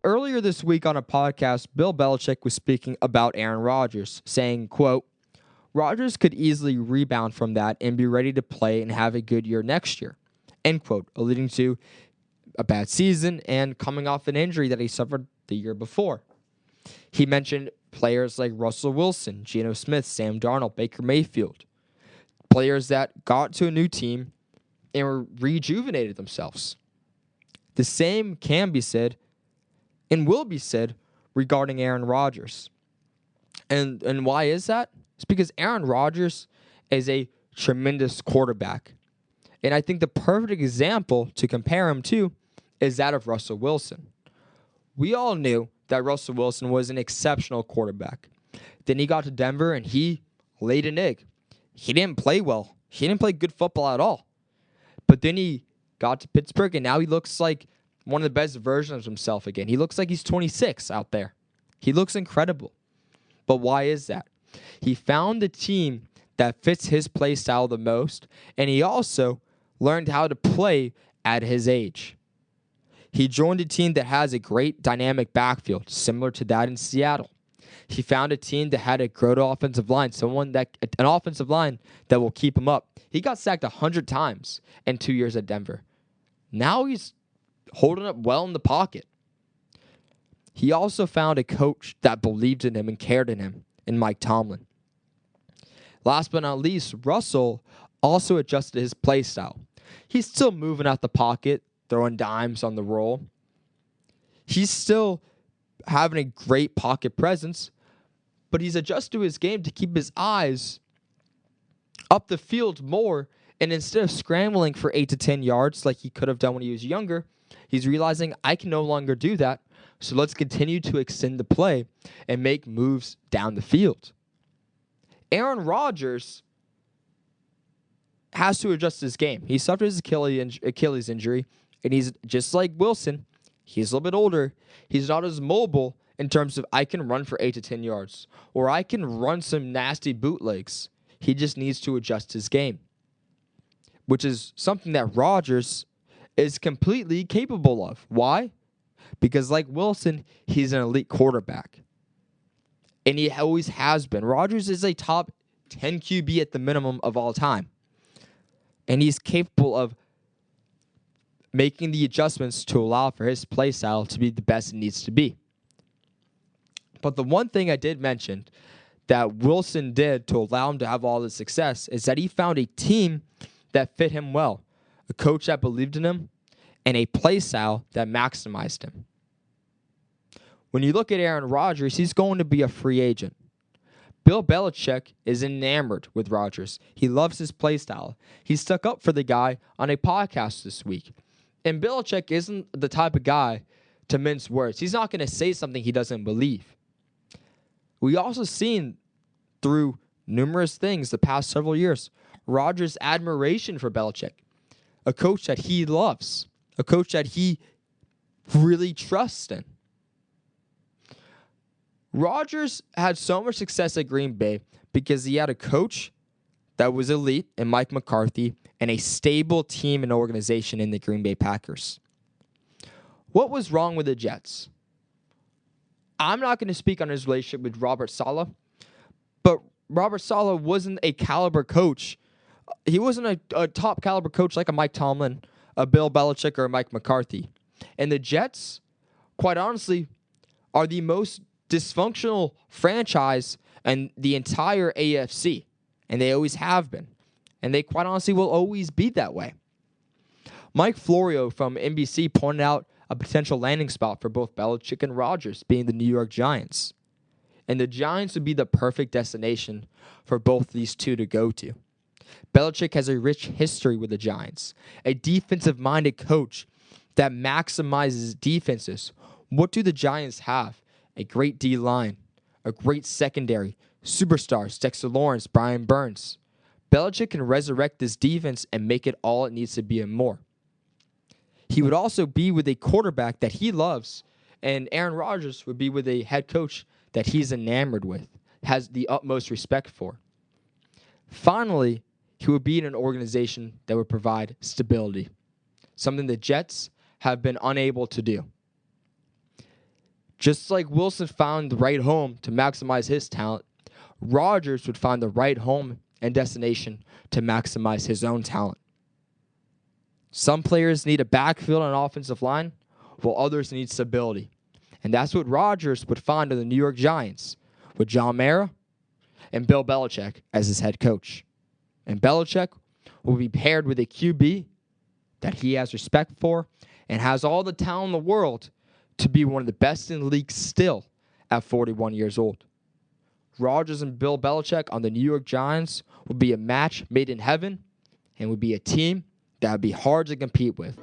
earlier this week on a podcast, Bill Belichick was speaking about Aaron Rodgers, saying, quote, Rodgers could easily rebound from that and be ready to play and have a good year next year, end quote, alluding to a bad season and coming off an injury that he suffered the year before. He mentioned players like Russell Wilson, Geno Smith, Sam Darnold, Baker Mayfield, players that got to a new team and rejuvenated themselves. The same can be said and will be said regarding Aaron Rodgers. And why is that? It's because Aaron Rodgers is a tremendous quarterback. And I think the perfect example to compare him to is that of Russell Wilson. We all knew that Russell Wilson was an exceptional quarterback. Then he got to Denver and he laid an egg. He didn't play well. He didn't play good football at all. But then he got to Pittsburgh and now he looks like one of the best versions of himself again. He looks like he's 26 out there. He looks incredible. But why is that? He found the team that fits his play style the most, and he also learned how to play at his age. He joined a team that has a great dynamic backfield, similar to that in Seattle. He found a team that had a great offensive line, an offensive line that will keep him up. He got sacked 100 times in 2 years at Denver. Now he's holding up well in the pocket. He also found a coach that believed in him and cared in him, in Mike Tomlin. Last but not least, Russell also adjusted his play style. He's still moving out the pocket, throwing dimes on the roll. He's still having a great pocket presence, but he's adjusted to his game to keep his eyes up the field more, and instead of scrambling for 8 to 10 yards like he could have done when he was younger, he's realizing I can no longer do that, so let's continue to extend the play and make moves down the field. Aaron Rodgers has to adjust his game. He suffered his Achilles injury, and he's just like Wilson. He's a little bit older. He's not as mobile in terms of I can run for 8 to 10 yards, or I can run some nasty bootlegs. He just needs to adjust his game, which is something that Rodgers is completely capable of. Why? Because like Wilson, he's an elite quarterback. And he always has been. Rodgers is a top 10 QB at the minimum of all time. And he's capable of making the adjustments to allow for his play style to be the best it needs to be. But the one thing I did mention that Wilson did to allow him to have all this success is that he found a team that fit him well, a coach that believed in him, and a play style that maximized him. When you look at Aaron Rodgers, he's going to be a free agent. Bill Belichick is enamored with Rodgers. He loves his play style. He stuck up for the guy on a podcast this week. And Belichick isn't the type of guy to mince words. He's not going to say something he doesn't believe. We also seen through numerous things the past several years, Rodgers' admiration for Belichick, a coach that he loves, a coach that he really trusts in. Rodgers had so much success at Green Bay because he had a coach that was elite in Mike McCarthy and a stable team and organization in the Green Bay Packers. What was wrong with the Jets? I'm not going to speak on his relationship with Robert Saleh, but Robert Saleh wasn't a caliber coach. He wasn't a top caliber coach like a Mike Tomlin, a Bill Belichick, or a Mike McCarthy. And the Jets, quite honestly, are the most dysfunctional franchise in the entire AFC. And they always have been. And they quite honestly will always be that way. Mike Florio from NBC pointed out a potential landing spot for both Belichick and Rodgers being the New York Giants. And the Giants would be the perfect destination for both these two to go to. Belichick has a rich history with the Giants, a defensive-minded coach that maximizes defenses. What do the Giants have? A great D-line, a great secondary, superstars, Dexter Lawrence, Brian Burns. Belichick can resurrect this defense and make it all it needs to be and more. He would also be with a quarterback that he loves, and Aaron Rodgers would be with a head coach that he's enamored with, has the utmost respect for. Finally, he would be in an organization that would provide stability, something the Jets have been unable to do. Just like Wilson found the right home to maximize his talent, Rodgers would find the right home and destination to maximize his own talent. Some players need a backfield and offensive line, while others need stability. And that's what Rodgers would find in the New York Giants, with John Mara and Bill Belichick as his head coach. And Belichick will be paired with a QB that he has respect for and has all the talent in the world to be one of the best in the league still at 41 years old. Rodgers and Bill Belichick on the New York Giants would be a match made in heaven and would be a team that would be hard to compete with.